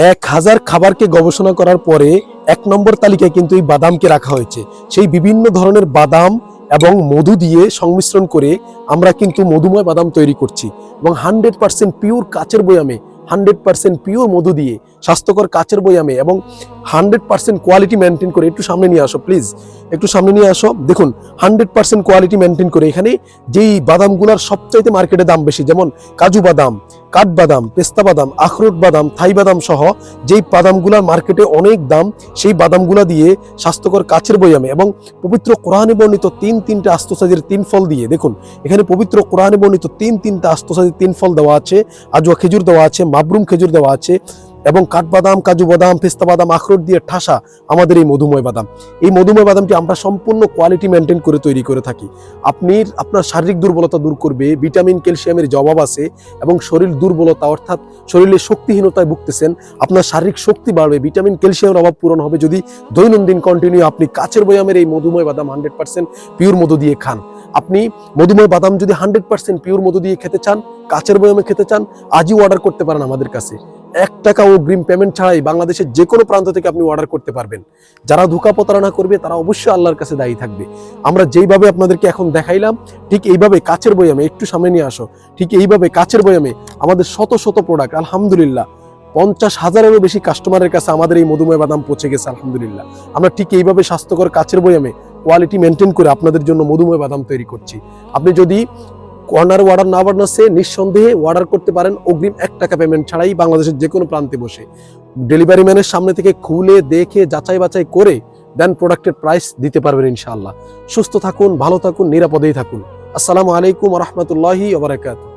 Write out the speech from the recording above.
1000 খাবারকে গবেষণা করার পরে 1 নম্বর তালিকায় কিন্তু এই বাদামকে রাখা হয়েছে। সেই বিভিন্ন ধরনের বাদাম এবং মধু দিয়ে সংমিশ্রণ করে আমরা কিন্তু মধুময় বাদাম তৈরি করছি এবং 100% পিওর কাচের বয়ামে, 100% পিওর মধু দিয়ে স্বাস্থ্যকর কাচের বয়ামে এবং 100% কোয়ালিটি মেনটেন করে। একটু সামনে নিয়ে আসো প্লিজ, একটু সামনে নিয়ে আসো। দেখুন 100% কোয়ালিটি মেনটেন করে এখানে যেই বাদামগুলোর সবচাইতে মার্কেটে দাম বেশি, যেমন কাজু বাদাম, কাঠবাদাম, পেস্তা বাদাম, আখরোট বাদাম, থাই বাদাম সহ যেই বাদামগুলোর মার্কেটে অনেক দাম, সেই বাদামগুলা দিয়ে স্বাস্থ্যকর কাচের বয়ামে এবং পবিত্র কোরআনে বর্ণিত তিনটা আস্ত সাইজের 3 ফল দিয়ে, দেখুন এখানে পবিত্র কোরআনে বর্ণিত তিনটা আস্ত সাইজের 3 ফল দেওয়া আছে, আজওয়া খেজুর দেওয়া আছে, মাবরুম খেজুর দেওয়া আছে এবং কাঠবাদাম, কাজু বাদাম, পেস্তা বাদাম, আখরোট দিয়ে ঠাসা আমাদের এই মধুময় বাদাম। এই মধুময় বাদামটি আমরা সম্পূর্ণ কোয়ালিটি মেনটেন করে তৈরি করে থাকি। আপনার শারীরিক দুর্বলতা দূর করবে, ভিটামিন ক্যালসিয়ামের জবাব আছে এবং শরীর দুর্বলতা অর্থাৎ শরীরে শক্তিহীনতায় ভুগতেছেন, আপনার শারীরিক শক্তি বাড়বে, ভিটামিন ক্যালসিয়ামের অভাব পূরণ হবে যদি দৈনন্দিন কন্টিনিউ আপনি কাচের বয়ামের এই মধুময় বাদাম 100% পিওর মধু দিয়ে খান। আপনি মধুময় বাদাম যদি 100% পিওর মধু দিয়ে খেতে চান, কাচের বয়ামে খেতে চান, আজই অর্ডার করতে পারেন আমাদের কাছে। 1 টাকা অগ্রিম পেমেন্ট ছাড়াই বাংলাদেশের যে কোনো প্রান্ত থেকে আপনি অর্ডার করতে পারবেন। যারা ধোঁকা প্রতারণা করবে তারা অবশ্যই আল্লাহর কাছে দায়ী থাকবে। আমরা যেইভাবে আপনাদেরকে এখন দেখাইলাম ঠিক এইভাবে কাচের বয়ামে, একটু সামনে নিয়ে আসো, ঠিক এইভাবে কাচের বয়ামে আমাদের শত শত প্রোডাক্ট, আলহামদুলিল্লাহ 50,000-এরও বেশি কাস্টমারের কাছে আমাদের এই মধুময় বাদাম পৌঁছে গেছে আলহামদুলিল্লাহ। আমরা ঠিক এইভাবে স্বাস্থ্যকর কাচের বয়ামে কোয়ালিটি মেনটেন করে আপনাদের জন্য মধুময় বাদাম তৈরি করছি। আপনি যদি কর্নার অর্ডার না বাড়ছে নিঃসন্দেহে অর্ডার করতে পারেন অগ্রিম 1 টাকা পেমেন্ট ছাড়াই বাংলাদেশের যে কোনো প্রান্তে বসে। ডেলিভারি ম্যানের সামনে থেকে খুলে দেখে যাচাই বাছাই করে দেন প্রোডাক্টের প্রাইস দিতে পারবেন ইনশাআল্লাহ। সুস্থ থাকুন, ভালো থাকুন, নিরাপদেই থাকুন। আসসালামু আলাইকুম ওয়া রাহমাতুল্লাহি ওয়া বারাকাতুহু।